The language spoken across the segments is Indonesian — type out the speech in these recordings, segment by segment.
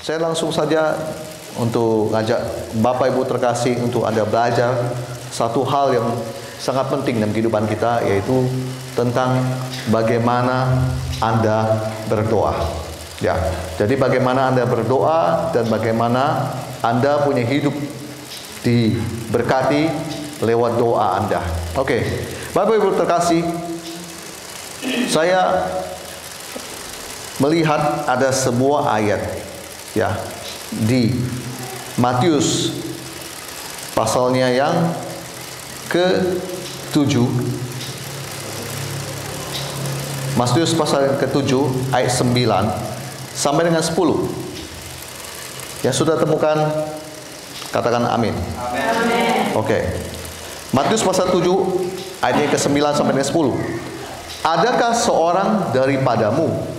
Saya langsung saja untuk ngajak Bapak Ibu terkasih untuk Anda belajar satu hal yang sangat penting dalam kehidupan kita, yaitu tentang bagaimana Anda berdoa. Ya, jadi bagaimana Anda berdoa dan bagaimana Anda punya hidup diberkati lewat doa Anda. Oke, Bapak Ibu terkasih, saya melihat ada sebuah ayat ya di Matius pasalnya yang ke-7. Matius pasal yang ke-7 ayat 9 sampai dengan 10. Yang sudah temukan katakan amin. Amin. Oke. Matius pasal 7 ayat ke-9 sampai dengan 10. Adakah seorang daripadamu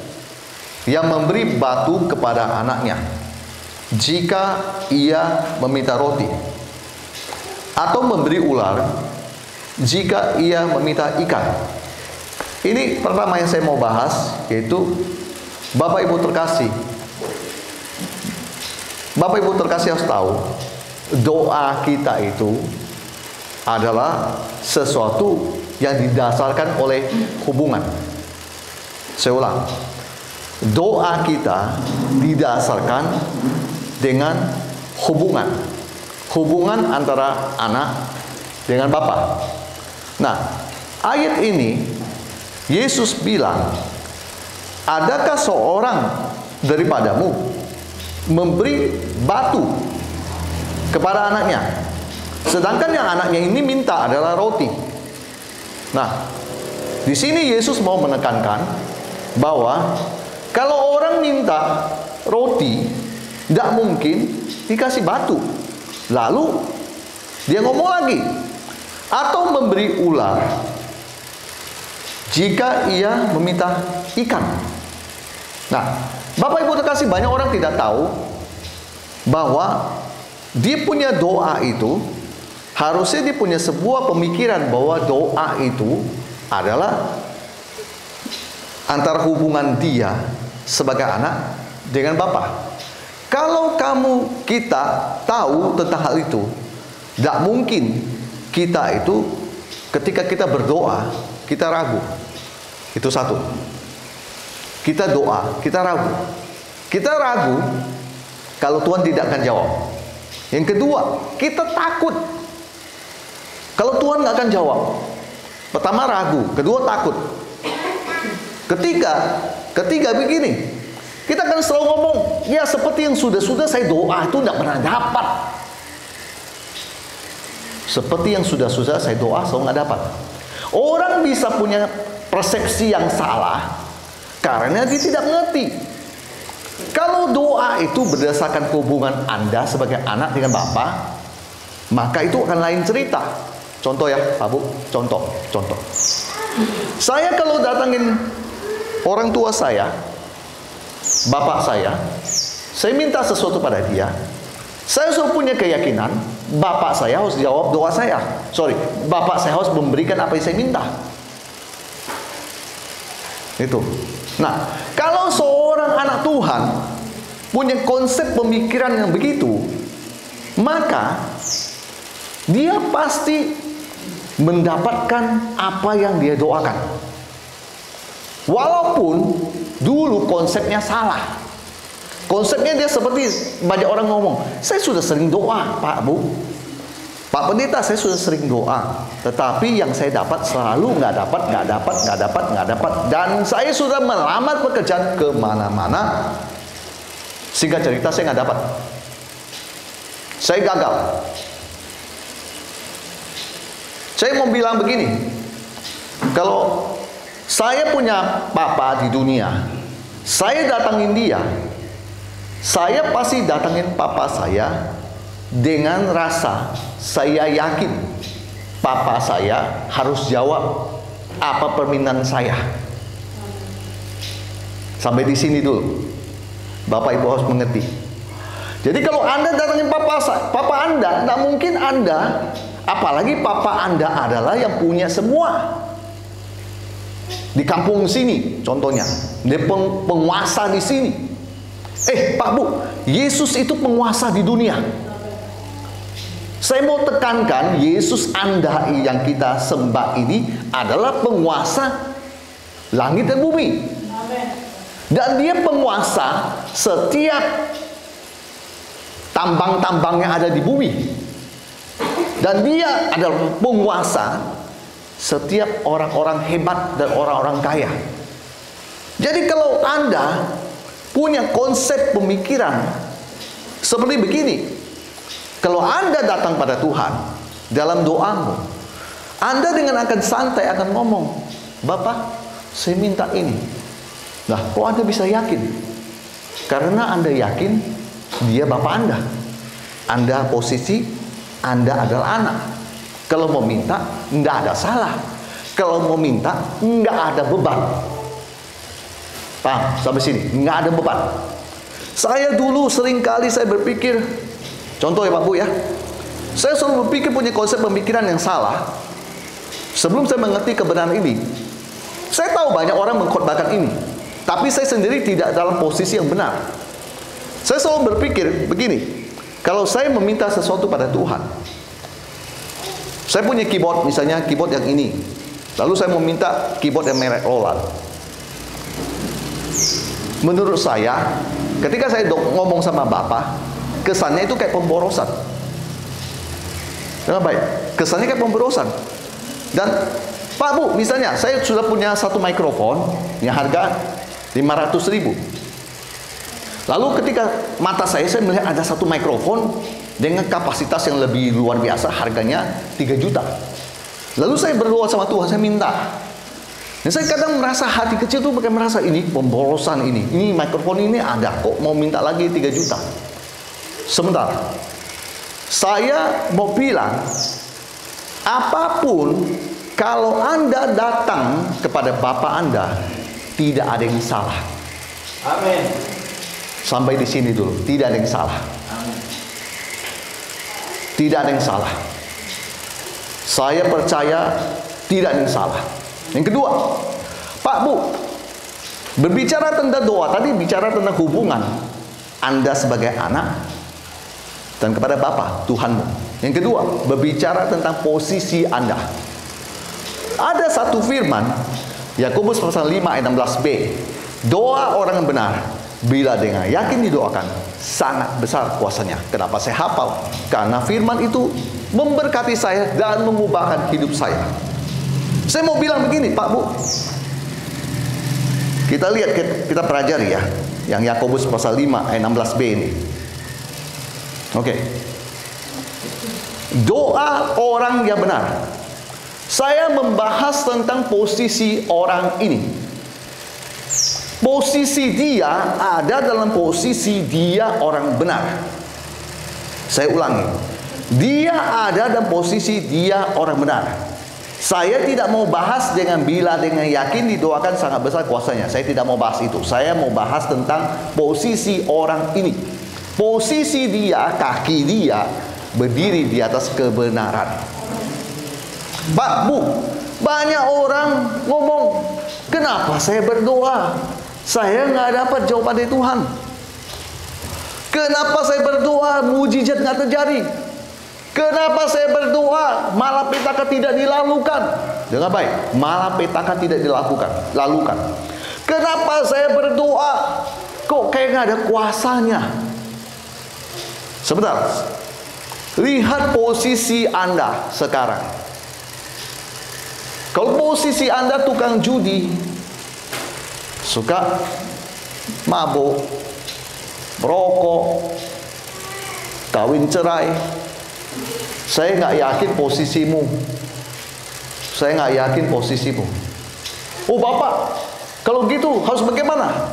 yang memberi batu kepada anaknya jika ia meminta roti, atau memberi ular jika ia meminta ikan? Ini pertama yang saya mau bahas, yaitu Bapak Ibu terkasih. Bapak Ibu terkasih harus tahu, doa kita itu adalah sesuatu yang didasarkan oleh hubungan. Saya ulang, doa kita didasarkan dengan hubungan. Hubungan antara anak dengan Bapa. Nah, ayat ini Yesus bilang, adakah seorang daripadamu memberi batu kepada anaknya, sedangkan yang anaknya ini minta adalah roti. Nah, di sini Yesus mau menekankan bahwa kalau orang minta roti, tidak mungkin dikasih batu. Lalu dia ngomong lagi, atau memberi ular jika ia meminta ikan. Nah, Bapak Ibu terkasih, banyak orang tidak tahu bahwa dia punya doa itu, harusnya dia punya sebuah pemikiran bahwa doa itu adalah antara hubungan dia sebagai anak dengan Bapa. Kalau kita tahu tentang hal itu, tidak mungkin kita itu ketika kita berdoa, kita ragu. Itu satu. Kita doa, kita ragu. Kita ragu kalau Tuhan tidak akan jawab. Yang kedua, kita takut kalau Tuhan nggak akan jawab. Pertama ragu, kedua takut. Ketiga begini, kita akan selalu ngomong, ya seperti yang sudah-sudah saya doa itu tidak pernah dapat. Seperti yang sudah-sudah saya doa selalu nggak dapat. Orang bisa punya persepsi yang salah karena dia tidak mengerti. Kalau doa itu berdasarkan hubungan Anda sebagai anak dengan Bapa, maka itu akan lain cerita. Contoh ya, Pak Bu, contoh. Saya kalau datangin orang tua saya, bapak saya minta sesuatu pada dia, saya sudah punya keyakinan bapak saya harus jawab doa saya. Bapak saya harus memberikan apa yang saya minta. Itu. Nah, kalau seorang anak Tuhan punya konsep pemikiran yang begitu, maka dia pasti mendapatkan apa yang dia doakan. Walaupun dulu konsepnya salah. Konsepnya dia seperti banyak orang ngomong, saya sudah sering doa, Pak Bu, Pak Pendeta, saya sudah sering doa, tetapi yang saya dapat selalu nggak dapat. Dan saya sudah melamar pekerjaan kemana-mana. Singkat cerita, saya nggak dapat. Saya gagal. Saya mau bilang begini, kalau saya punya papa di dunia, saya datangin dia, saya pasti datangin papa saya dengan rasa saya yakin papa saya harus jawab apa permintaan saya. Sampai di sini dulu, Bapak Ibu harus mengerti. Jadi kalau Anda datangin papa Anda, tidak mungkin Anda, apalagi papa Anda adalah yang punya semua. Di kampung sini, contohnya, dia penguasa di sini. Pak Bu, Yesus itu penguasa di dunia. Saya mau tekankan, Yesus Anda yang kita sembah ini adalah penguasa langit dan bumi. Dan dia penguasa setiap tambang-tambang yang ada di bumi. Dan dia adalah penguasa setiap orang-orang hebat dan orang-orang kaya. Jadi kalau Anda punya konsep pemikiran seperti begini, kalau Anda datang pada Tuhan dalam doamu, Anda dengan akan santai akan ngomong, Bapak, saya minta ini. Nah, kok Anda bisa yakin? Karena Anda yakin dia Bapak Anda. Anda posisi, Anda adalah anak. Kalau mau minta, nggak ada salah. Kalau mau minta, nggak ada beban. Paham? Sampai sini, nggak ada beban. Saya dulu seringkali saya berpikir, contoh ya Pak Bu ya, saya selalu berpikir punya konsep pemikiran yang salah. Sebelum saya mengerti kebenaran ini, saya tahu banyak orang mengkhotbahkan ini, tapi saya sendiri tidak dalam posisi yang benar. Saya selalu berpikir begini, kalau saya meminta sesuatu pada Tuhan, saya punya keyboard, misalnya keyboard yang ini, lalu saya mau minta keyboard yang merek Roland. Menurut saya, ketika saya ngomong sama Bapak, kesannya itu kayak pemborosan. Dengan baik, kesannya kayak pemborosan. Dan Pak Bu, misalnya saya sudah punya satu mikrofon yang harga 500.000. Lalu ketika mata saya melihat ada satu mikrofon dengan kapasitas yang lebih luar biasa, harganya 3 juta. Lalu saya berdoa sama Tuhan, saya minta. Dan saya kadang merasa hati kecil tuh pakai merasa ini pemborosan ini mikrofon ini ada kok mau minta lagi 3 juta. Sebentar, saya mau bilang apapun kalau Anda datang kepada Bapak Anda tidak ada yang salah. Amin. Sampai di sini dulu, tidak ada yang salah. Amin. Tidak ada yang salah. Saya percaya tidak ada yang salah. Yang kedua, Pak Bu, berbicara tentang doa, tadi bicara tentang hubungan Anda sebagai anak dan kepada Bapa, Tuhanmu. Yang kedua, berbicara tentang posisi Anda. Ada satu firman, Yakobus pasal 5 ayat 16b, doa orang yang benar, bila dengan yakin didoakan, sangat besar kuasanya. Kenapa saya hafal? Karena firman itu memberkati saya dan mengubahkan hidup saya. Saya mau bilang begini, Pak Bu. Kita lihat, kita pelajari ya, yang Yakobus pasal 5 ayat 16b ini. Oke. Doa orang yang benar. Saya membahas tentang posisi orang ini. Posisi dia ada dalam posisi dia orang benar. Saya ulangi. Dia ada dalam posisi dia orang benar. Saya tidak mau bahas dengan bila dengan yakin didoakan sangat besar kuasanya. Saya tidak mau bahas itu. Saya mau bahas tentang posisi orang ini. Posisi dia, kaki dia berdiri di atas kebenaran. Pak Bu, banyak orang ngomong, kenapa saya berdoa? Saya nggak dapat jawaban dari Tuhan. Kenapa saya berdoa mujizat nggak terjadi? Kenapa saya berdoa malapetaka tidak dilakukan? Dengar baik, malapetaka tidak dilakukan. Kenapa saya berdoa kok kayak nggak ada kuasanya? Sebentar, lihat posisi Anda sekarang. Kalau posisi Anda tukang judi, suka mabuk, merokok, kawin cerai, saya nggak yakin posisimu. Saya nggak yakin posisimu. Oh Bapak, kalau gitu harus bagaimana?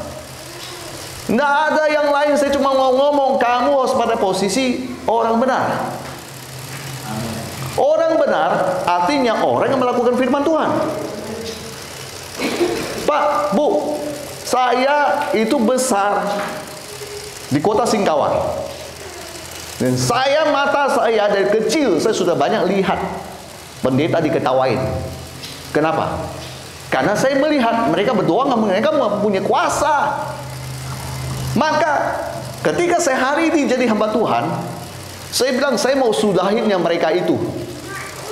Nggak ada yang lain, saya cuma mau ngomong kamu harus pada posisi orang benar. Orang benar artinya orang yang melakukan firman Tuhan. Pak, Bu, saya itu besar di kota Singkawang. Dan mata saya dari kecil, saya sudah banyak lihat pendeta diketawain. Kenapa? Karena saya melihat mereka berdoa, mereka punya kuasa. Maka ketika saya hari ini jadi hamba Tuhan, saya bilang saya mau sudahin yang mereka itu.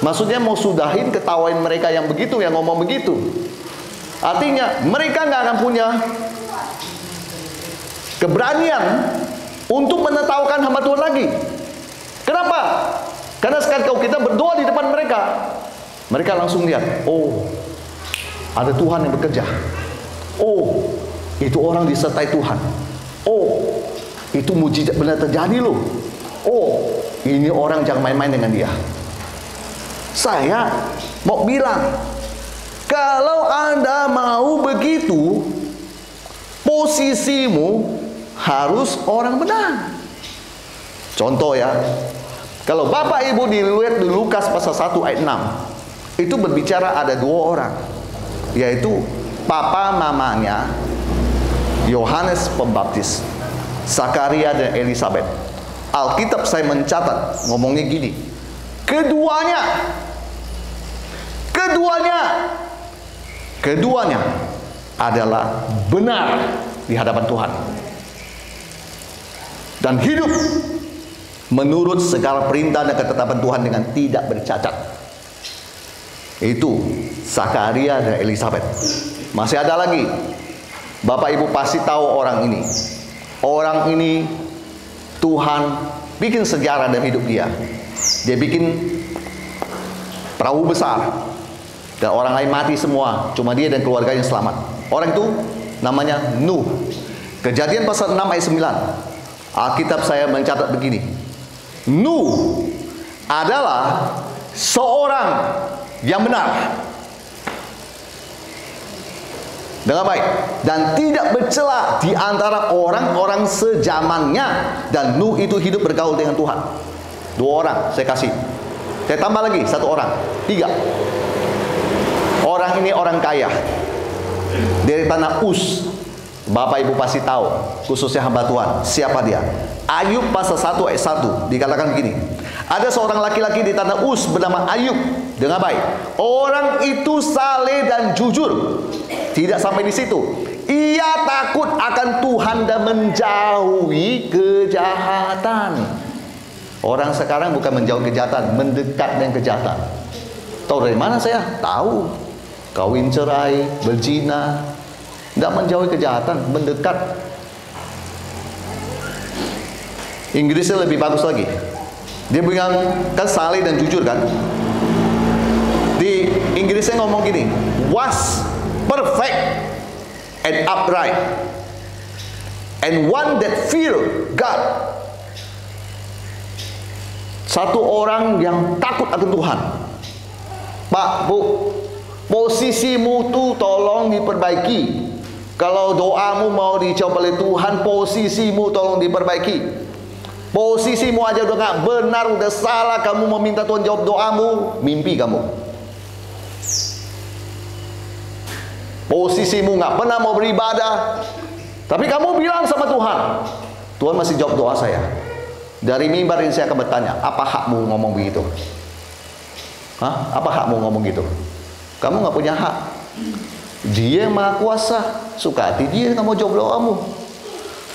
Maksudnya mau sudahin ketawain mereka yang begitu, yang ngomong begitu. Artinya mereka nggak akan punya keberanian untuk menertawakan hamba Tuhan lagi. Kenapa? Karena sekali kalau kita berdoa di depan mereka, mereka langsung lihat, oh, ada Tuhan yang bekerja. Oh, itu orang disertai Tuhan. Oh, itu mujizat benar terjadi loh. Oh, ini orang jangan main-main dengan dia. Saya mau bilang, kalau Anda mau begitu, posisimu harus orang benar. Contoh ya, kalau Bapak Ibu dilihat di Lukas pasal 1 ayat 6, itu berbicara ada dua orang, yaitu papa mamanya Yohanes Pembaptis, Zakaria dan Elisabet. Alkitab saya mencatat ngomongnya gini, keduanya adalah benar di hadapan Tuhan dan hidup menurut segala perintah dan ketetapan Tuhan dengan tidak bercacat. Itu Zakaria dan Elisabet. Masih ada lagi. Bapak Ibu pasti tahu orang ini. Orang ini Tuhan bikin sejarah dalam hidup dia. Dia bikin perahu besar dan orang lain mati semua, cuma dia dan keluarganya selamat. Orang itu namanya Nuh. Kejadian pasal 6 ayat 9. Alkitab saya mencatat begini, Nuh adalah seorang yang benar, dengan baik, dan tidak bercela di antara orang-orang sezamannya. Dan Nuh itu hidup bergaul dengan Tuhan. Dua orang saya kasih. Saya tambah lagi satu orang, 3. Orang ini orang kaya dari tanah Uz. Bapak Ibu pasti tahu, khususnya hamba Tuhan. Siapa dia? Ayub pasal 1 ayat 1 dikatakan begini, ada seorang laki-laki di tanah Uz bernama Ayub. Dengan baik, orang itu saleh dan jujur. Tidak sampai di situ, ia takut akan Tuhan dan menjauhi kejahatan. Orang sekarang bukan menjauhi kejahatan, mendekat dengan kejahatan. Tahu dari mana saya? Tahu. Kawin cerai, berzina. Tidak menjauhi kejahatan, mendekat. Inggrisnya lebih bagus lagi. Dia bilang kan saleh dan jujur kan. Di Inggrisnya ngomong gini, was perfect and upright, and one that fear God. Satu orang yang takut akan Tuhan. Pak, Bu, posisimu tuh tolong diperbaiki. Kalau doamu mau dijawab oleh Tuhan, posisimu tolong diperbaiki. Posisimu aja udah gak benar, udah salah, kamu meminta Tuhan jawab doamu, mimpi kamu. Posisimu gak pernah mau beribadah, tapi kamu bilang sama Tuhan, Tuhan masih jawab doa saya. Dari mimbar ini saya akan bertanya, apa hakmu ngomong begitu? Hah? Apa hakmu ngomong gitu? Kamu gak punya hak. Dia yang maha kuasa, suka hati dia nggak mau jawab doamu.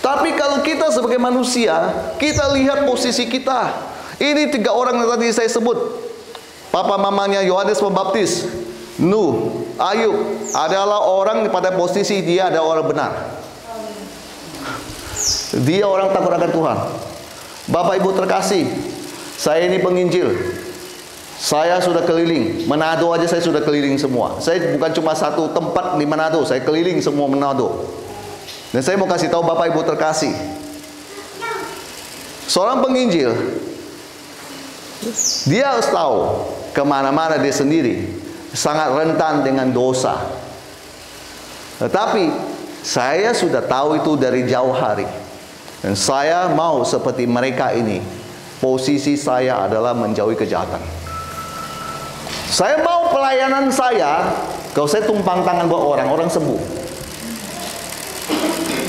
Tapi kalau kita sebagai manusia, kita lihat posisi kita. Ini 3 orang yang tadi saya sebut, papa mamanya Yohanes Pembaptis, Nuh, Ayub, adalah orang pada posisi dia ada orang benar. Dia orang takut akan Tuhan. Bapak Ibu terkasih, saya ini penginjil. Saya sudah keliling, Manado aja saya sudah keliling semua. Saya bukan cuma satu tempat di Manado, saya keliling semua Manado. Dan saya mau kasih tahu Bapak Ibu terkasih, seorang penginjil, dia harus tahu kemana-mana dia sendiri sangat rentan dengan dosa. Tetapi saya sudah tahu itu dari jauh hari. Dan saya mau seperti mereka ini. Posisi saya adalah menjauhi kejahatan. Saya mau pelayanan saya, kalau saya tumpang tangan buat orang sembuh.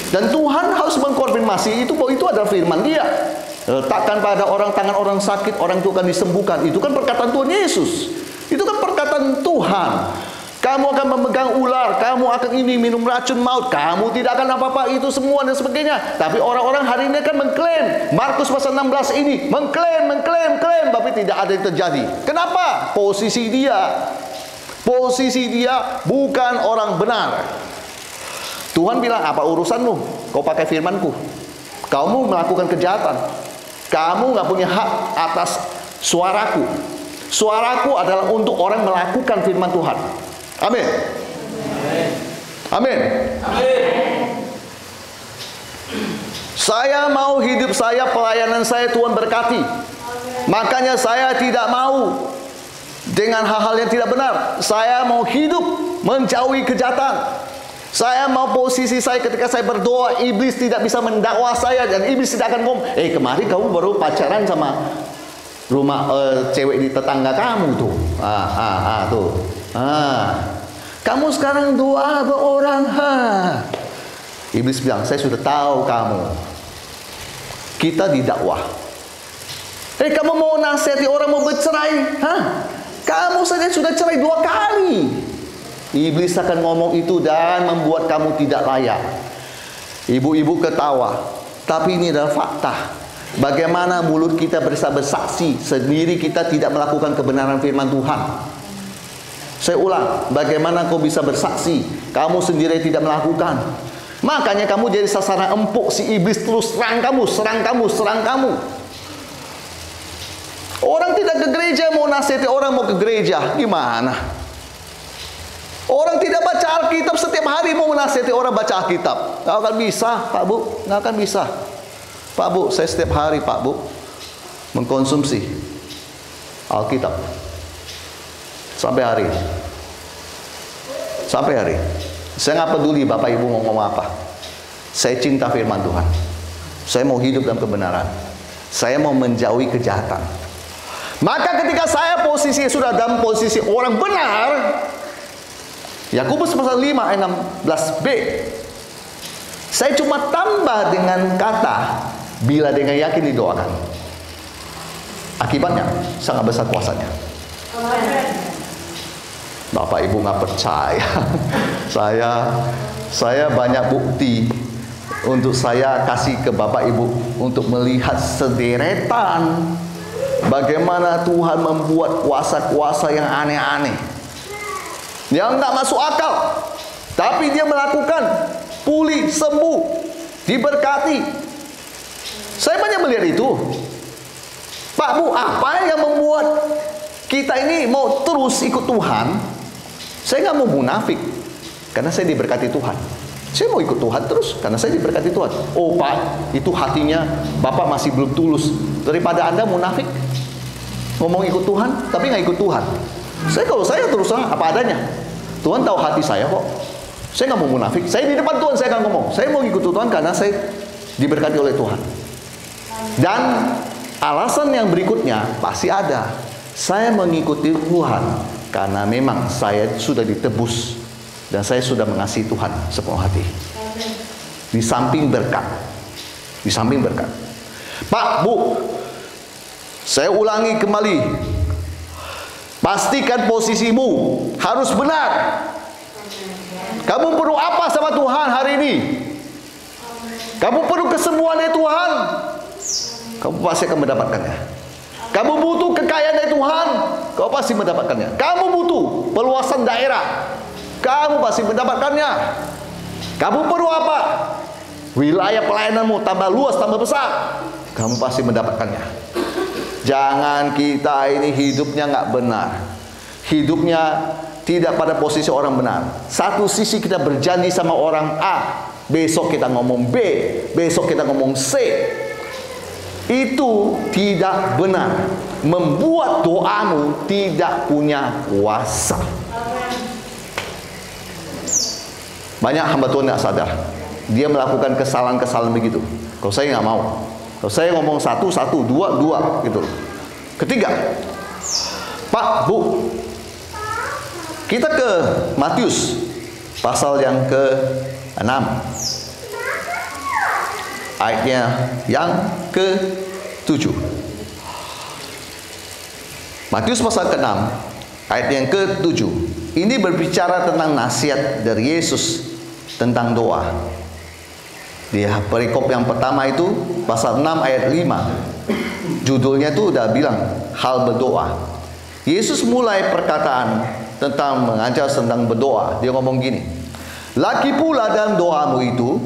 Dan Tuhan harus mengkonfirmasi itu bahwa itu adalah firman Dia. Letakkan pada orang tangan orang sakit, orang itu akan disembuhkan. Itu kan perkataan Tuhan Yesus. Itu kan perkataan Tuhan. Kamu akan memegang ular, kamu akan ini minum racun maut, kamu tidak akan apa-apa itu semua dan sebagainya. Tapi orang-orang hari ini akan mengklaim, Markus pasal 16 ini mengklaim, tapi tidak ada yang terjadi. Kenapa? Posisi dia bukan orang benar. Tuhan bilang, apa urusanmu? Kau pakai firmanku. Kamu melakukan kejahatan. Kamu nggak punya hak atas suaraku. Suaraku adalah untuk orang melakukan firman Tuhan. Amin. Amin. Saya mau hidup saya, pelayanan saya Tuhan berkati. Makanya saya tidak mau dengan hal-hal yang tidak benar. Saya mau hidup menjauhi kejahatan. Saya mau posisi saya ketika saya berdoa, iblis tidak bisa mendakwa saya, dan iblis tidak akan ngomong, kemarin kamu baru pacaran sama cewek di tetangga kamu tuh. Kamu sekarang doa ke orang. Iblis bilang, saya sudah tahu kamu. Kita didakwah. Kamu mau nasihati orang mau bercerai? Kamu saja sudah cerai 2 kali. Iblis akan ngomong itu dan membuat kamu tidak layak. Ibu-ibu ketawa, tapi ini adalah fakta. Bagaimana mulut kita bisa bersaksi sendiri kita tidak melakukan kebenaran firman Tuhan. Saya ulang, bagaimana kau bisa bersaksi kamu sendiri tidak melakukan? Makanya kamu jadi sasaran empuk si iblis, terus serang kamu. Orang tidak ke gereja, mau nasihati orang mau ke gereja, gimana? Orang tidak baca Alkitab, setiap hari mau menasihati orang baca Alkitab. Nggak akan bisa, Pak Bu, nggak akan bisa. Pak Bu, saya setiap hari Pak Bu mengkonsumsi Alkitab sampai hari. Saya nggak peduli Bapak Ibu ngomong apa. Saya cinta firman Tuhan. Saya mau hidup dalam kebenaran. Saya mau menjauhi kejahatan. Maka ketika saya sudah dalam posisi orang benar, Yakobus pasal 5 ayat 16b, saya cuma tambah dengan kata bila dengan yakin didoakan. Akibatnya sangat besar kuasanya. Bapak Ibu nggak percaya. Saya banyak bukti untuk saya kasih ke Bapak Ibu untuk melihat sederetan bagaimana Tuhan membuat kuasa-kuasa yang aneh-aneh, yang nggak masuk akal, tapi dia melakukan, pulih, sembuh, diberkati. Saya banyak melihat itu. Pak Bu, apa yang membuat kita ini mau terus ikut Tuhan? Saya nggak mau munafik, karena saya diberkati Tuhan. Saya mau ikut Tuhan terus, karena saya diberkati Tuhan. Oh Pak, itu hatinya Bapak masih belum tulus. Daripada Anda munafik, ngomong ikut Tuhan, tapi nggak ikut Tuhan. Kalau saya terus apa adanya. Tuhan tahu hati saya kok. Saya nggak mau munafik. Saya di depan Tuhan saya akan ngomong. Saya mau ikut Tuhan karena saya diberkati oleh Tuhan. Dan alasan yang berikutnya pasti ada. Saya mengikuti Tuhan karena memang saya sudah ditebus dan saya sudah mengasihi Tuhan sepenuh hati. Di samping berkat. Pak, Bu, saya ulangi kembali. Pastikan posisimu harus benar. Kamu perlu apa sama Tuhan hari ini? Kamu perlu kesembuhan dari Tuhan, kamu pasti akan mendapatkannya. Kamu butuh kekayaan dari Tuhan, kamu pasti mendapatkannya. Kamu butuh peluasan daerah, kamu pasti mendapatkannya. Kamu perlu apa? Wilayah pelayananmu tambah luas, tambah besar, kamu pasti mendapatkannya. Jangan kita ini hidupnya nggak benar, hidupnya tidak pada posisi orang benar. Satu sisi kita berjanji sama orang A, besok kita ngomong B, besok kita ngomong C. Itu tidak benar, membuat doamu tidak punya kuasa. Banyak hamba Tuhan nggak sadar, dia melakukan kesalahan-kesalahan begitu. Kalau saya nggak mau. Kalau saya ngomong satu, dua, gitu. Ketiga, Pak, Bu, kita ke Matius pasal yang ke-6, ayatnya yang ke-7. Matius pasal ke-6, ayat yang ke-7. ini berbicara tentang nasihat dari Yesus tentang doa. Di perikop yang pertama itu pasal 6 ayat 5. Judulnya itu udah bilang hal berdoa. Yesus mulai perkataan tentang mengajar tentang berdoa. Dia ngomong gini, lagi pula dalam doamu itu,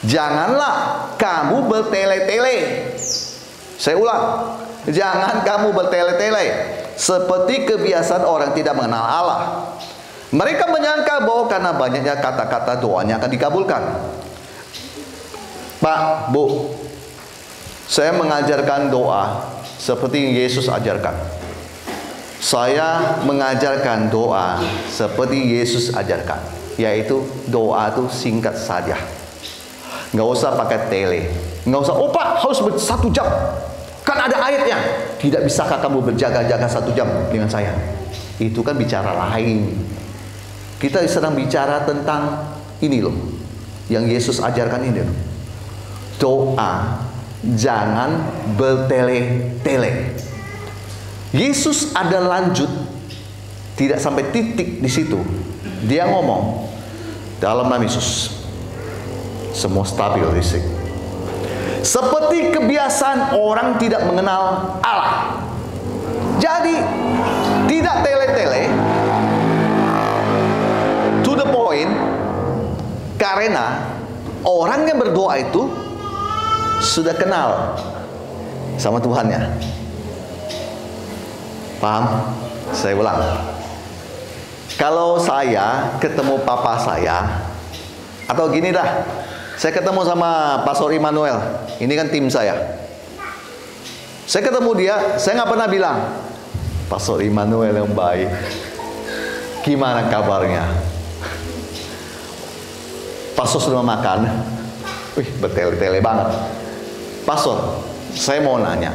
janganlah kamu bertele-tele. Saya ulang, jangan kamu bertele-tele seperti kebiasaan orang tidak mengenal Allah. Mereka menyangka bahwa karena banyaknya kata-kata doanya akan dikabulkan. Pak, Bu, saya mengajarkan doa seperti yang Yesus ajarkan. Saya mengajarkan doa seperti Yesus ajarkan, yaitu doa itu singkat saja. Nggak usah pakai tele. Nggak usah, oh Pak harus 1 jam. Kan ada ayatnya. Tidak bisakah kamu berjaga-jaga 1 jam dengan saya? Itu kan bicara lain. Kita sedang bicara tentang ini loh, yang Yesus ajarkan ini loh. Doa jangan bertele-tele. Yesus ada lanjut, tidak sampai titik di situ. Dia ngomong dalam nama Yesus, semua stabil listrik. Seperti kebiasaan orang tidak mengenal Allah. Jadi tidak tele-tele, to the point. Karena orang yang berdoa itu sudah kenal sama Tuhannya. Paham? Saya ulang. Kalau saya ketemu papa saya, atau gini dah, saya ketemu sama Pastor Immanuel, ini kan tim saya. Saya ketemu dia, saya nggak pernah bilang, Pastor Immanuel yang baik, gimana kabarnya? Pastor sudah makan? Wih, bertele-tele banget. Pastor, saya mau nanya.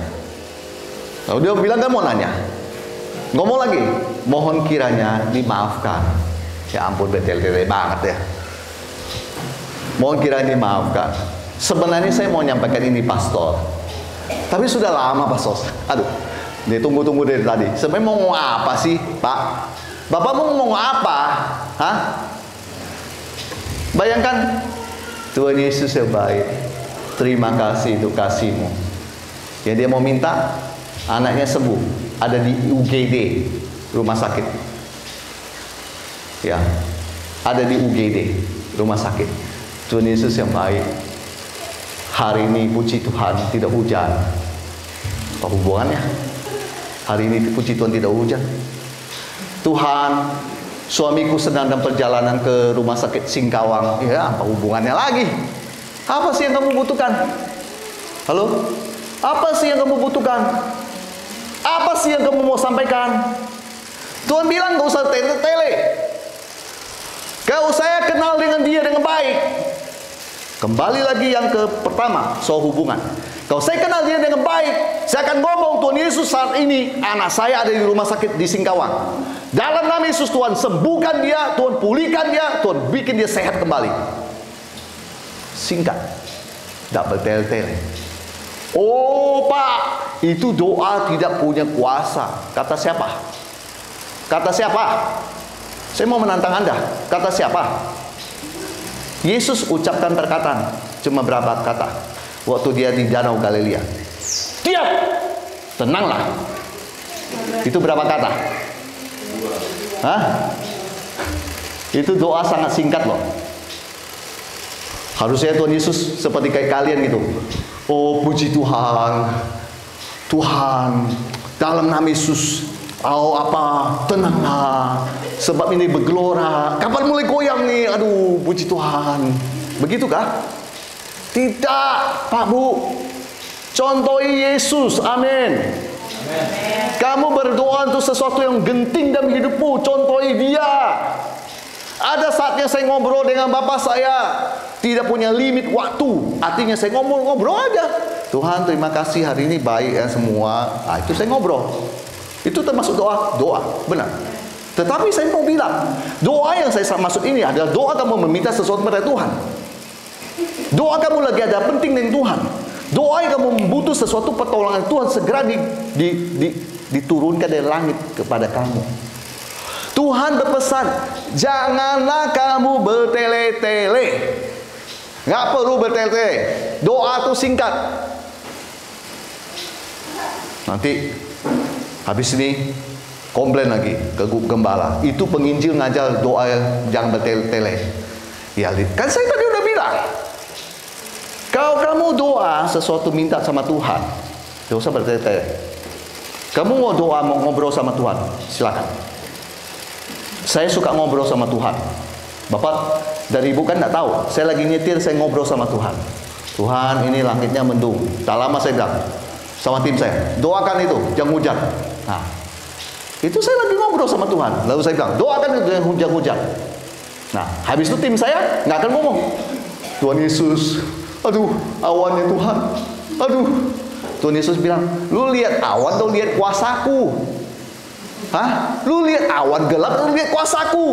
Lalu dia bilang kan mau nanya. Ngomong lagi, mohon kiranya dimaafkan. Ya ampun, bertele-tele banget ya. Mohon kiranya dimaafkan. Sebenarnya saya mau nyampaikan ini Pastor, tapi sudah lama Pastor. Aduh, dia tunggu-tunggu dari tadi. Sebenarnya mau ngomong apa sih Pak? Bapak mau ngomong apa? Hah? Bayangkan, Tuhan Yesus yang baik, terima kasih untuk kasih-Mu. Ya, dia mau minta anaknya sembuh, ada di UGD, rumah sakit. Ya, ada di UGD, rumah sakit. Tuhan Yesus yang baik. Hari ini puji Tuhan tidak hujan. Apa hubungannya? Hari ini puji Tuhan tidak hujan. Tuhan, suamiku sedang dalam perjalanan ke rumah sakit Singkawang. Ya, apa hubungannya lagi? Apa sih yang kamu butuhkan? Halo? Apa sih yang kamu butuhkan? Apa sih yang kamu mau sampaikan? Tuhan bilang gak usah tele-tele. Kalau saya kenal dengan dia dengan baik. Kembali lagi yang ke pertama, soal hubungan. Kalau saya kenal dia dengan baik, saya akan ngomong, Tuhan Yesus saat ini anak saya ada di rumah sakit di Singkawang. Dalam nama Yesus, Tuhan sembuhkan dia, Tuhan pulihkan dia, Tuhan bikin dia sehat kembali. Singkat, tidak bertele-tele. Oh Pak, itu doa tidak punya kuasa. Kata siapa? Kata siapa? Saya mau menantang Anda. Kata siapa? Yesus ucapkan perkataan cuma berapa kata waktu dia di Danau Galilea. Diam, tenanglah. Itu berapa kata? Hah? Itu doa sangat singkat loh. Harusnya Tuhan Yesus seperti kayak kalian gitu. Oh puji Tuhan, Tuhan dalam nama Yesus. Oh apa, tenanglah, sebab ini bergelora. Kapan mulai goyang nih? Aduh, puji Tuhan. Begitukah? Tidak, Pak Bu. Contohi Yesus, amin. Kamu berdoa untuk sesuatu yang genting dalam hidupmu, contohi dia. Ada saatnya saya ngobrol dengan bapak saya, tidak punya limit waktu. Artinya saya ngobrol aja. Tuhan terima kasih hari ini baik ya semua. Nah, itu saya ngobrol. Itu termasuk doa, benar. Tetapi saya mau bilang, doa yang saya maksud ini adalah doa kamu meminta sesuatu pada Tuhan. Doa kamu lagi ada penting dengan Tuhan. Doa yang kamu membutuh sesuatu pertolongan Tuhan segera diturunkan dari langit kepada kamu. Tuhan berpesan, janganlah kamu bertele-tele. Nggak perlu bertele-tele. Doa itu singkat. Nanti habis ini komplain lagi ke gembala. Itu penginjil ngajar doa jangan bertele-tele. Ya, kan saya tadi udah bilang. Kalau kamu doa sesuatu minta sama Tuhan, tidak usah bertele-tele. Kamu mau doa, mau ngobrol sama Tuhan, silakan. Saya suka ngobrol sama Tuhan. Bapak dan Ibu kan tidak tahu. Saya lagi nyetir, saya ngobrol sama Tuhan. Tuhan, ini langitnya mendung. Tak lama saya bilang sama tim saya, doakan itu, jangan hujan. Nah, itu saya lagi ngobrol sama Tuhan. Lalu saya bilang, doakan itu jangan hujan-hujan. Nah, habis itu tim saya nggak akan ngomong, Tuhan Yesus, aduh, awannya Tuhan, aduh. Tuhan Yesus bilang, lu lihat awan atau lihat kuasaku? Hah? Lu lihat awan gelap atau lihat kuasaku?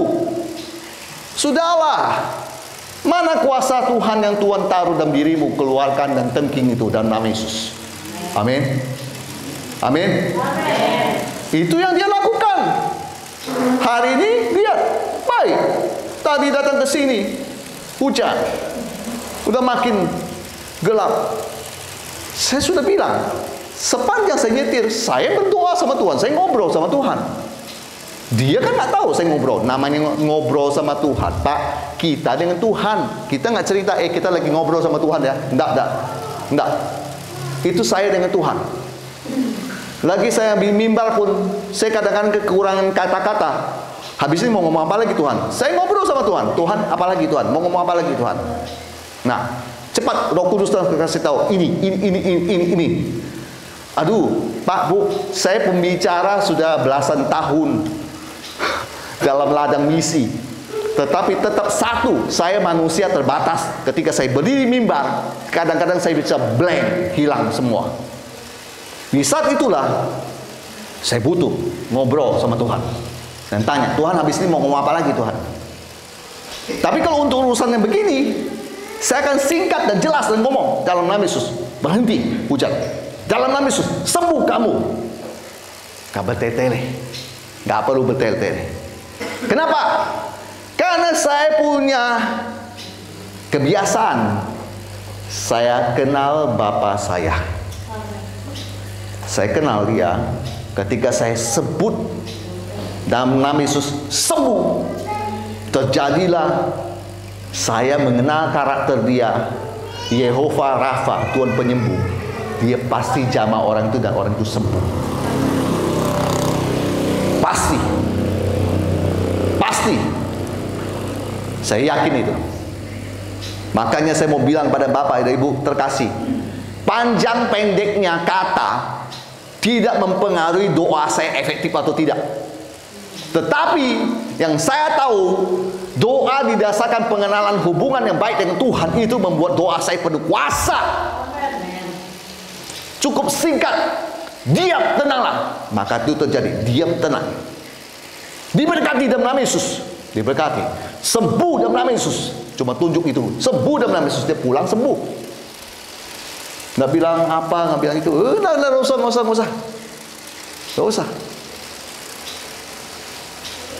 Sudahlah. Mana kuasa Tuhan yang Tuhan taruh dalam dirimu, keluarkan dan tengking itu dalam nama Yesus. Amin. Amin. Itu yang dia lakukan. Hari ini lihat, baik. Tadi datang ke sini, hujan. Udah makin gelap. Saya sudah bilang, sepanjang saya nyetir, saya berdoa sama Tuhan, saya ngobrol sama Tuhan. Dia kan nggak tahu saya ngobrol. Namanya ngobrol sama Tuhan, Pak. Kita dengan Tuhan. Kita nggak cerita, kita lagi ngobrol sama Tuhan ya. Enggak. Itu saya dengan Tuhan. Lagi saya di mimbar pun, saya kadang-kadang kekurangan kata-kata. Habis ini mau ngomong apa lagi Tuhan? Saya ngobrol sama Tuhan. Tuhan, apa lagi Tuhan? Mau ngomong apa lagi Tuhan? Nah, cepat Roh Kudus kasih tahu ini. Aduh, Pak, Bu, saya pembicara sudah belasan tahun dalam ladang misi. Tetapi tetap satu, saya manusia terbatas. Ketika saya berdiri mimbar, kadang-kadang saya bisa blank, hilang semua. Di saat itulah saya butuh ngobrol sama Tuhan dan tanya, Tuhan habis ini mau ngomong apa lagi Tuhan? Tapi kalau untuk urusan yang begini, saya akan singkat dan jelas dan ngomong dalam nama Yesus, berhenti hujan. Dalam nama Yesus, sembuh kamu. Gak bertele-tele, gak perlu bertele-tele. Kenapa? Karena saya punya kebiasaan. Saya kenal Bapa saya. Saya kenal dia ketika saya sebut dalam nama Yesus sembuh. Terjadilah, saya mengenal karakter dia, Yehova Rafa, Tuhan penyembuh. Dia pasti jamah orang itu dan orang itu sembuh. Pasti. Saya yakin itu. Makanya saya mau bilang pada Bapak dan Ibu terkasih, panjang pendeknya kata tidak mempengaruhi doa saya efektif atau tidak. Tetapi yang saya tahu, doa didasarkan pengenalan hubungan yang baik dengan Tuhan itu membuat doa saya penuh kuasa. Cukup singkat, diam, tenanglah. Maka itu terjadi, diam, tenang. Diberkati dalam nama Yesus. Diberkati, sembuh dalam nama Yesus. Cuma tunjuk itu, sembuh dalam nama Yesus. Dia pulang sembuh. Nggak bilang apa, nggak bilang itu. Nggak usah.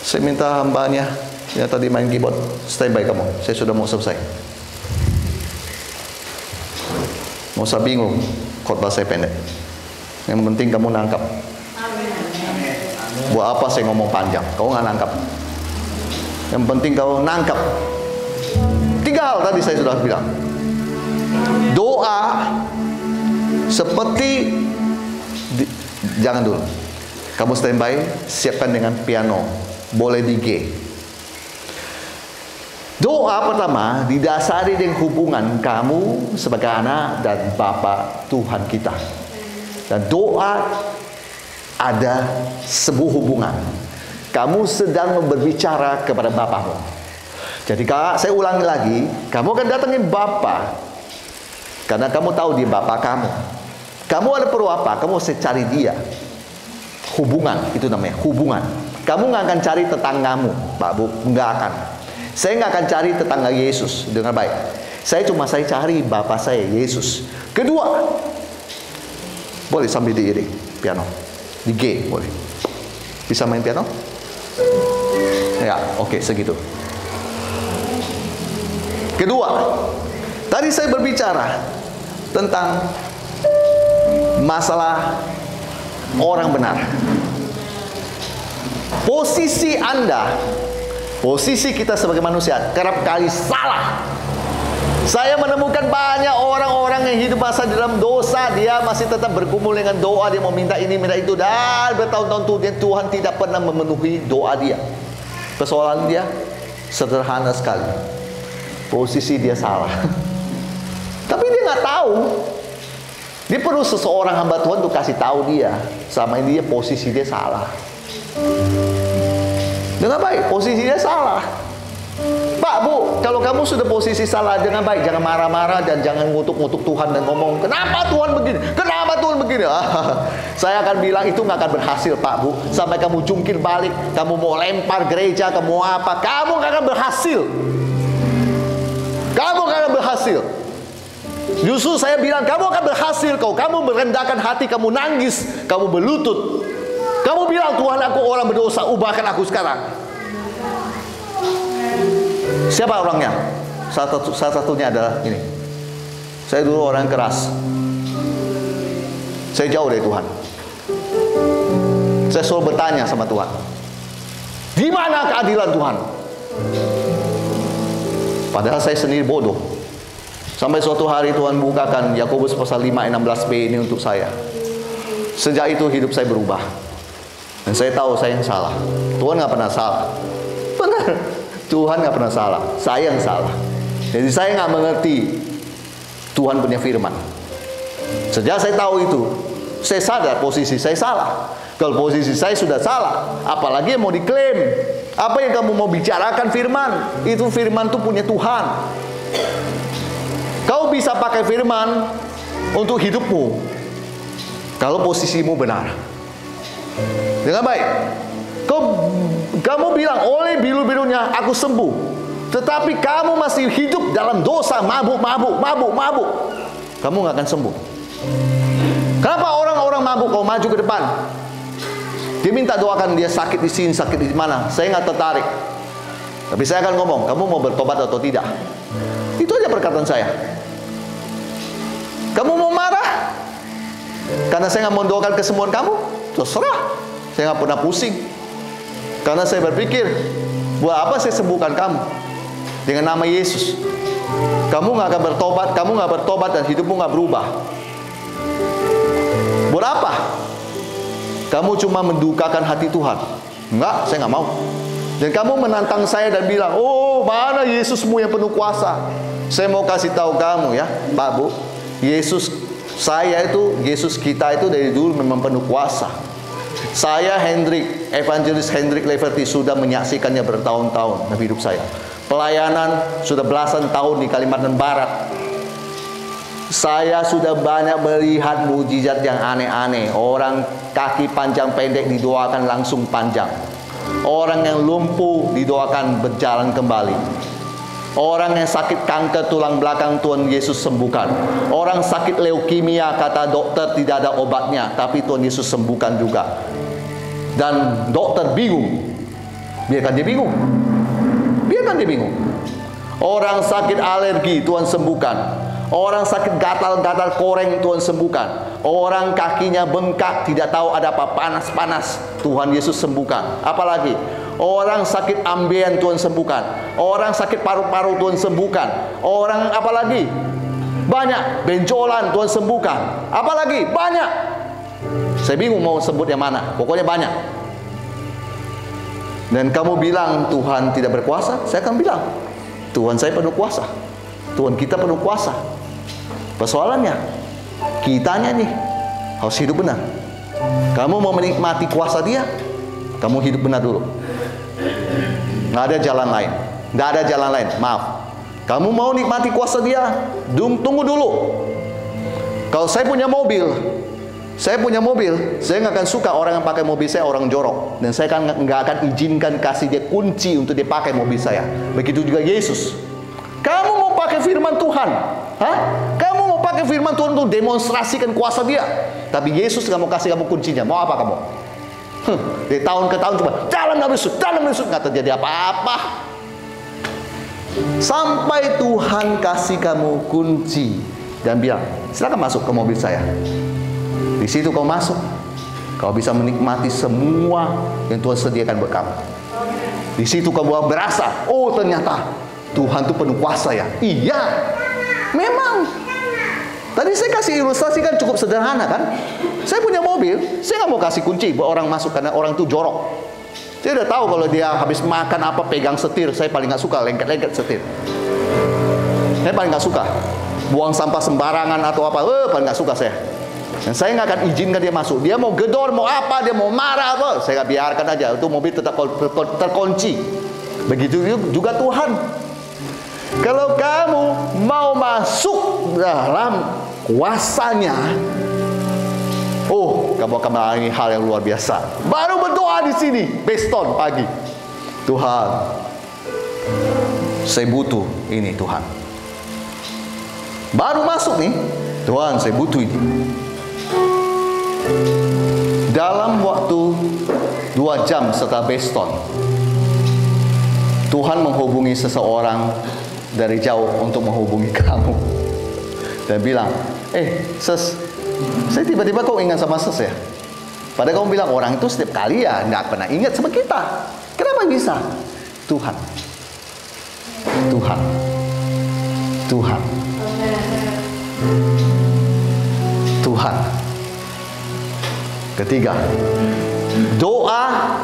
Saya minta hambanya yang tadi main keyboard, standby kamu. Saya sudah mau selesai. Mau usah bingung, khotbah saya pendek. Yang penting kamu nangkap. Buat apa saya ngomong panjang? Kau nggak nangkap. Yang penting kau nangkap. 3 hal tadi saya sudah bilang. Doa seperti jangan dulu. Kamu standby, siapkan dengan piano. Boleh di G. Doa pertama didasari dengan hubungan kamu sebagai anak dan Bapa Tuhan kita. Dan doa ada sebuah hubungan. Kamu sedang berbicara kepada Bapamu. Jadi saya ulangi lagi, kamu akan datangin Bapa karena kamu tahu dia Bapa kamu. Kamu ada perlu apa? Kamu harus cari dia. Hubungan, itu namanya hubungan. Kamu nggak akan cari tetanggamu, Pak Bu, nggak akan. Saya nggak akan cari tetangga Yesus dengan baik. Saya cari Bapa saya, Yesus. Kedua, boleh sambil diiring piano, di G boleh. Bisa main piano? Ya, oke, segitu. Kedua, tadi saya berbicara tentang masalah orang benar. Posisi Anda, posisi kita sebagai manusia kerap kali salah. Saya menemukan banyak orang-orang yang hidup masa dalam dosa, dia masih tetap bergumul dengan doa, dia mau minta ini, minta itu, dan bertahun-tahun Tuhan tidak pernah memenuhi doa dia. Persoalan dia sederhana sekali, posisi dia salah. Tapi dia nggak tahu. Dia perlu seseorang hamba Tuhan untuk kasih tahu dia, sama ini dia posisi dia salah. Dengan baik, posisi dia salah. Pak, Bu, kalau kamu sudah posisi salah, dengan baik, jangan marah-marah dan jangan ngutuk-ngutuk Tuhan dan ngomong, kenapa Tuhan begini? Kenapa Tuhan begini? Saya akan bilang itu nggak akan berhasil, Pak, Bu. Sampai kamu jungkir balik, kamu mau lempar gereja, kamu mau apa, kamu nggak akan berhasil. Kamu nggak akan berhasil. Justru saya bilang, kamu akan berhasil. Kamu merendahkan hati, kamu nangis, kamu berlutut. Kamu bilang, Tuhan, aku orang berdosa, ubahkan aku sekarang. Siapa orangnya? Salah satunya adalah ini. Saya dulu orang keras. Saya jauh dari Tuhan. Saya selalu bertanya sama Tuhan, di mana keadilan Tuhan? Padahal saya sendiri bodoh. Sampai suatu hari Tuhan bukakan Yakobus pasal 5 ayat 16b ini untuk saya. Sejak itu hidup saya berubah. Dan saya tahu saya yang salah. Tuhan nggak pernah salah. Benar. Tuhan nggak pernah salah. Saya yang salah. Jadi saya nggak mengerti Tuhan punya firman. Sejak saya tahu itu, saya sadar posisi saya salah. Kalau posisi saya sudah salah, apalagi yang mau diklaim? Apa yang kamu mau bicarakan firman? Itu firman itu punya Tuhan. Kau bisa pakai firman untuk hidupmu kalau posisimu benar. Dengan baik. Kamu bilang, oleh biru-birunya aku sembuh. Tetapi kamu masih hidup dalam dosa, mabuk. Kamu nggak akan sembuh. Kenapa orang-orang mabuk kalau maju ke depan? Dia minta doakan dia sakit di sini, sakit di mana. Saya nggak tertarik. Tapi saya akan ngomong, kamu mau bertobat atau tidak? Itu aja perkataan saya. Kamu mau marah karena saya nggak mau doakan kesembuhan kamu? Terserah. Saya nggak pernah pusing. Karena saya berpikir, buat apa saya sembuhkan kamu? Dengan nama Yesus. Kamu nggak akan bertobat, dan hidupmu nggak berubah. Buat apa? Kamu cuma mendukakan hati Tuhan. Enggak, saya nggak mau. Dan kamu menantang saya dan bilang, oh, mana Yesusmu yang penuh kuasa? Saya mau kasih tahu kamu ya, Pak, Bu. Yesus kita itu dari dulu memang penuh kuasa. Saya Evangelis Hendrik Leverty sudah menyaksikannya bertahun-tahun dalam hidup saya. Pelayanan sudah belasan tahun di Kalimantan Barat. Saya sudah banyak melihat mujizat yang aneh-aneh. Orang kaki panjang pendek didoakan langsung panjang. Orang yang lumpuh didoakan berjalan kembali. Orang yang sakit kanker tulang belakang Tuhan Yesus sembuhkan. Orang sakit leukemia kata dokter tidak ada obatnya, tapi Tuhan Yesus sembuhkan juga. Dan dokter bingung. Biarkan dia bingung. Biarkan dia bingung. Orang sakit alergi Tuhan sembuhkan. Orang sakit gatal-gatal koreng Tuhan sembuhkan. Orang kakinya bengkak tidak tahu ada apa, panas-panas, Tuhan Yesus sembuhkan. Apalagi orang sakit ambeien Tuhan sembuhkan. Orang sakit paru-paru Tuhan sembuhkan. Orang apalagi? Banyak. Benjolan Tuhan sembuhkan. Apalagi? Banyak. Saya bingung mau sebut yang mana. Pokoknya banyak. Dan kamu bilang Tuhan tidak berkuasa, saya akan bilang Tuhan saya penuh kuasa. Tuhan kita penuh kuasa. Persoalannya, kitanya nih harus hidup benar. Kamu mau menikmati kuasa dia, kamu hidup benar dulu. Nggak ada jalan lain. Nggak ada jalan lain, maaf. Kamu mau nikmati kuasa dia, tunggu dulu. Kalau saya punya mobil, saya nggak akan suka orang yang pakai mobil saya orang jorok. Dan saya nggak akan izinkan kasih dia kunci untuk dia pakai mobil saya. Begitu juga Yesus. Kamu mau pakai firman Tuhan? Hah? Kamu mau pakai firman Tuhan untuk demonstrasikan kuasa dia? Tapi Yesus nggak mau kasih kamu kuncinya. Mau apa kamu? Dari tahun ke tahun cuma dalam nama Yesus, nggak terjadi apa-apa. Sampai Tuhan kasih kamu kunci dan bilang, silakan masuk ke mobil saya. Di situ kau masuk, kau bisa menikmati semua yang Tuhan sediakan buat kamu. Di situ kau berasa, oh ternyata Tuhan itu penuh kuasa ya. Iya, memang. Tadi saya kasih ilustrasi kan cukup sederhana kan. Saya punya mobil, saya nggak mau kasih kunci buat orang masuk karena orang itu jorok. Saya udah tahu kalau dia habis makan apa pegang setir, saya paling nggak suka lengket-lengket setir. Saya paling nggak suka buang sampah sembarangan atau apa, paling nggak suka saya. Dan saya nggak akan izinkan dia masuk. Dia mau gedor, mau apa, dia mau marah apa, saya nggak biarkan aja. Itu mobil tetap terkunci. Begitu juga Tuhan. Kalau kamu mau masuk dalam kuasanya, oh, kamu akan mengalami hal yang luar biasa. Baru berdoa di sini, beston pagi. Tuhan, saya butuh ini Tuhan. Baru masuk nih, Tuhan saya butuh ini. Dalam waktu 2 jam setelah beston, Tuhan menghubungi seseorang dari jauh untuk menghubungi kamu. Dan bilang, Ses, saya tiba-tiba kau ingat sama Ses ya? Padahal kamu bilang orang itu setiap kali ya nggak pernah ingat sama kita. Kenapa bisa? Tuhan. Tuhan. Tuhan. Tuhan. Ketiga, doa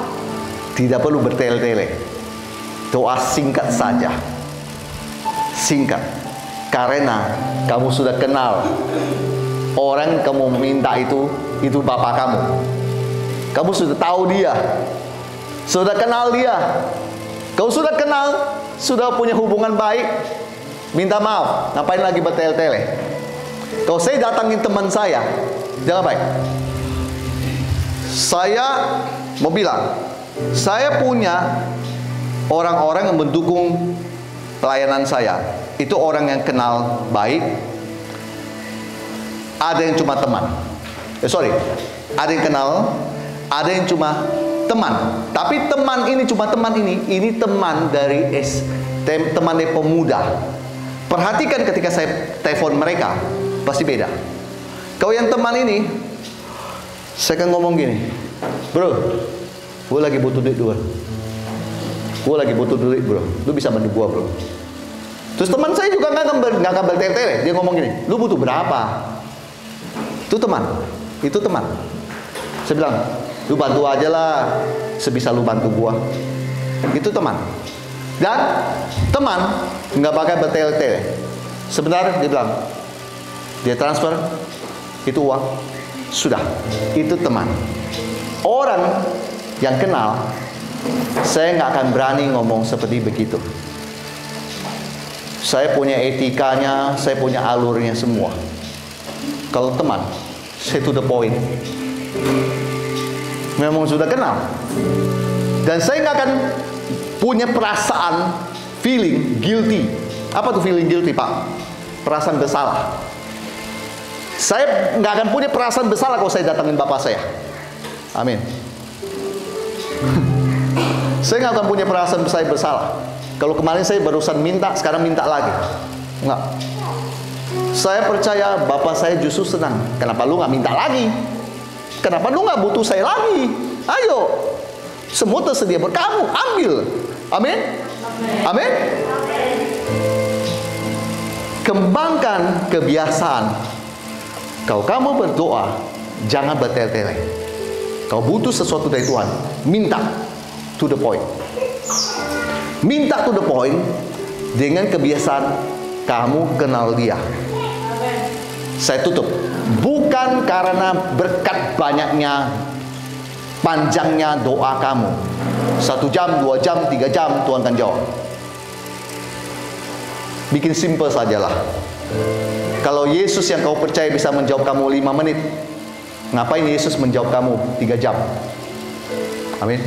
tidak perlu bertele-tele. Doa singkat saja. Singkat. Karena kamu sudah kenal orang kamu minta itu Bapa kamu. Kamu sudah tahu dia, sudah kenal dia. Kau sudah kenal, sudah punya hubungan baik. Minta maaf, ngapain lagi bertele-tele? Kalau saya datangin teman saya, jangan baik. Saya mau bilang, saya punya orang-orang yang mendukung pelayanan saya. Itu orang yang kenal baik. Ada yang cuma teman. Ada yang kenal, ada yang cuma teman. Tapi teman ini cuma teman ini teman dari teman dari pemuda. Perhatikan ketika saya telepon mereka, pasti beda. Kau yang teman ini, saya kan ngomong gini, bro, gue lagi butuh duit bro. Lu bisa bantu gue bro. Terus teman saya juga nggak akan bertele-tele. Dia ngomong gini, lu butuh berapa? Itu teman. Saya bilang, lu bantu aja lah, sebisa lu bantu gua. Itu teman. Dan teman nggak pakai bertele-tele. Sebentar dia bilang, dia transfer, itu uang, sudah. Itu teman. Orang yang kenal, saya nggak akan berani ngomong seperti begitu. Saya punya etikanya, saya punya alurnya semua. Kalau teman, saya to the point. Memang sudah kenal. Dan saya nggak akan punya perasaan, feeling guilty. Apa tuh feeling guilty, Pak? Perasaan bersalah. Saya nggak akan punya perasaan bersalah kalau saya datangin Bapak saya. Amin. Saya nggak akan punya perasaan saya bersalah. Kalau kemarin saya barusan minta, sekarang minta lagi. Enggak. Saya percaya Bapak saya justru senang. Kenapa lu nggak minta lagi? Kenapa lu nggak butuh saya lagi? Ayo, semua tersedia buat kamu, ambil. Amin. Amin. Kembangkan kebiasaan. Kalau kamu berdoa, jangan bertele-tele. Kalau butuh sesuatu dari Tuhan, minta to the point. Minta to the point dengan kebiasaan kamu kenal dia. Saya tutup. Bukan karena berkat banyaknya, panjangnya doa kamu. 1 jam, 2 jam, 3 jam Tuhan akan jawab. Bikin simple sajalah. Kalau Yesus yang kau percaya bisa menjawab kamu 5 menit, ngapain Yesus menjawab kamu 3 jam? Amin.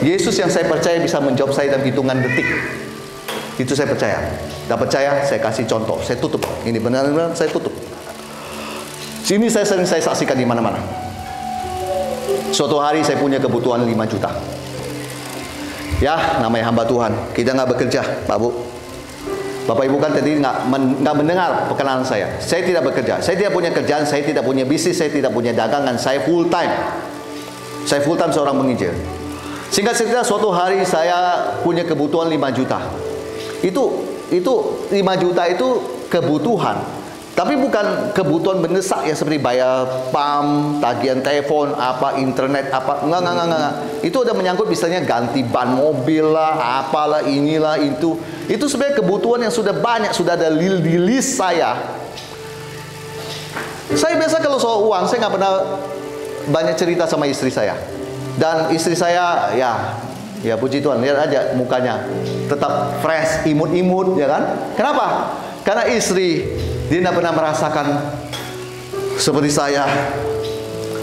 Yesus yang saya percaya bisa menjawab saya dalam hitungan detik. Itu saya percaya. Tidak percaya, saya kasih contoh. Saya tutup. Ini benar-benar saya tutup. Sini saya sering saksikan di mana-mana. Suatu hari saya punya kebutuhan 5 juta. Ya, namanya hamba Tuhan. Kita nggak bekerja, Pak Bu. Bapak Ibu kan tadi nggak mendengar perkenalan saya. Saya tidak bekerja. Saya tidak punya kerjaan. Saya tidak punya bisnis. Saya tidak punya dagangan. Saya full time. Saya full time seorang penginjil. Singkat cerita, suatu hari saya punya kebutuhan 5 juta. Itu 5 juta itu kebutuhan. Tapi bukan kebutuhan mendesak ya, seperti bayar PAM, tagihan telepon, apa internet, apa enggak. Itu udah menyangkut misalnya ganti ban mobil lah, apalah inilah itu. Itu sebenarnya kebutuhan yang sudah banyak, sudah ada di list saya. Saya biasa kalau soal uang, saya nggak pernah banyak cerita sama istri saya. Dan istri saya ya puji Tuhan, lihat aja mukanya tetap fresh, imut-imut, ya kan? Kenapa? Karena istri dia tidak pernah merasakan seperti saya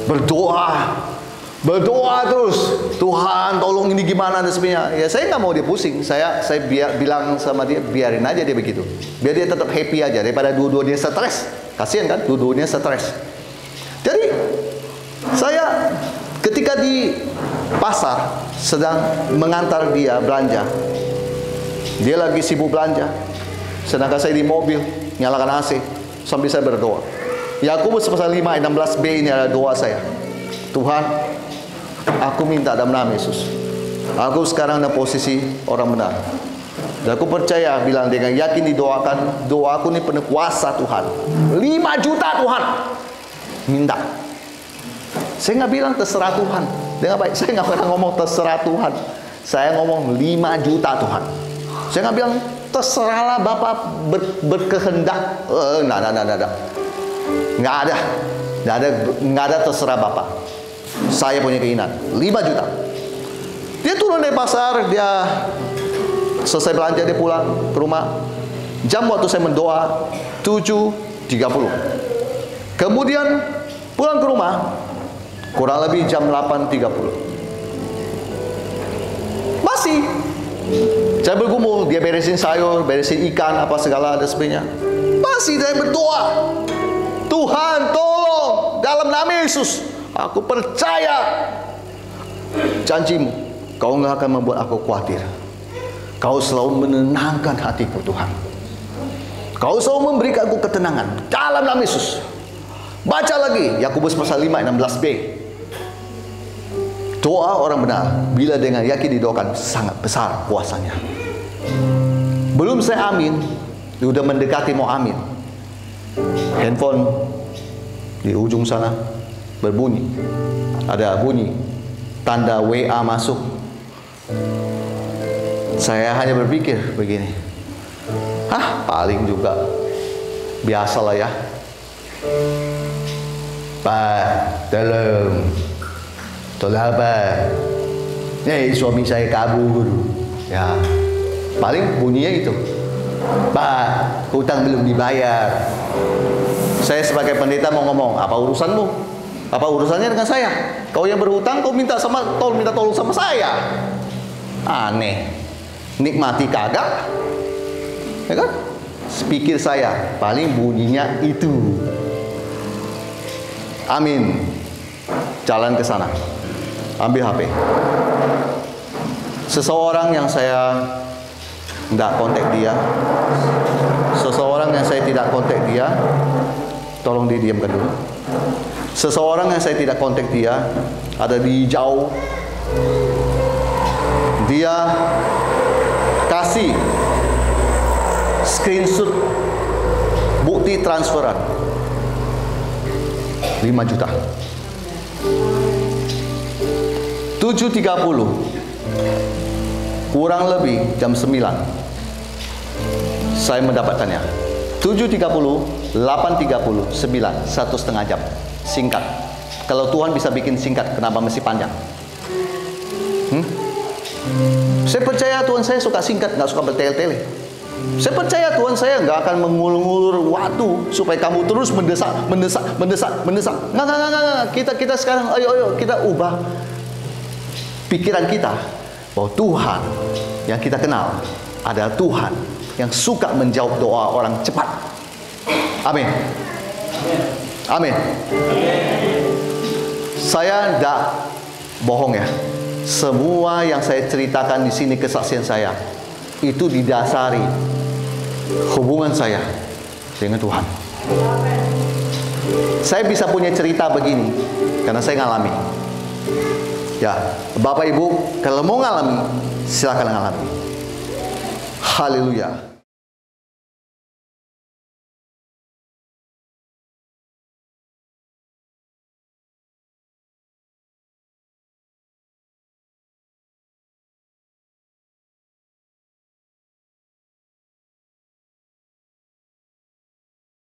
berdoa terus, Tuhan tolong ini gimana dan sebagainya. Ya saya nggak mau dia pusing. Saya bilang sama dia, biarin aja dia begitu, biar dia tetap happy aja daripada dua-dua dia stres. Kasihan kan, dua-duanya stres. Jadi saya ketika di pasar sedang mengantar dia belanja, dia lagi sibuk belanja, sedangkan saya di mobil nyalakan AC sambil saya berdoa. Yakobus pasal 5 ayat 16b ini adalah doa saya. Tuhan, aku minta dalam nama Yesus, aku sekarang dalam posisi orang benar. Dan aku percaya, bilang dengan yakin didoakan, doaku ini penuh kuasa Tuhan. 5 juta Tuhan, minta. Saya nggak bilang terserah Tuhan. Dengan baik, saya nggak pernah ngomong terserah Tuhan. Saya ngomong 5 juta Tuhan. Saya nggak bilang terserahlah Bapak berkehendak. Nggak ada terserah Bapak. Saya punya keinginan 5 juta. Dia turun dari pasar, dia selesai belanja, dia pulang ke rumah. Jam waktu saya mendoa 7.30. Kemudian pulang ke rumah kurang lebih jam 8.30. Masih saya bergumul, dia beresin sayur, beresin ikan, apa segala dan sebagainya. Masih saya berdoa, Tuhan tolong dalam nama Yesus, aku percaya janjimu, kau nggak akan membuat aku khawatir. Kau selalu menenangkan hatiku Tuhan. Kau selalu memberikan aku ketenangan dalam nama Yesus. Baca lagi Yakobus pasal 5 ayat 16b. Doa orang benar bila dengan yakin didoakan sangat besar kuasanya. Belum saya amin, sudah mendekati mau amin. Handphone di ujung sana berbunyi. Ada bunyi tanda WA masuk. Saya hanya berpikir begini, paling juga biasalah ya. Pak, tolong apa? Suami saya kabur. Ya, paling bunyinya itu. Pak, hutang belum dibayar. Saya sebagai pendeta mau ngomong, apa urusanmu? Apa urusannya dengan saya? Kau yang berhutang, kau minta tolong sama saya. Aneh. Nikmati kagak? Ya kan? Pikir saya, paling bunyinya itu. Amin. Jalan ke sana. Ambil HP. Seseorang yang saya tidak kontak dia, seseorang yang saya tidak kontak dia, tolong didiamkan dulu. Seseorang yang saya tidak kontak dia, ada di jauh. Dia kasih screenshot bukti transferan 5 juta. 7.30 kurang lebih jam 9 saya mendapatkannya. 7.30, 8.30, 9, 1,5 jam. Singkat. Kalau Tuhan bisa bikin singkat, kenapa mesti panjang? Saya percaya Tuhan saya suka singkat, nggak suka bertele-tele. Saya percaya Tuhan saya nggak akan mengulur-ulur waktu supaya kamu terus mendesak. Nggak. Kita sekarang, ayo kita ubah pikiran kita bahwa Tuhan yang kita kenal adalah Tuhan yang suka menjawab doa orang cepat. Amin. Amin. Saya tidak bohong ya. Semua yang saya ceritakan di sini kesaksian saya itu didasari hubungan saya dengan Tuhan. Saya bisa punya cerita begini karena saya ngalami. Ya, Bapak Ibu, kalau mau ngalami, silakan ngalami. Haleluya.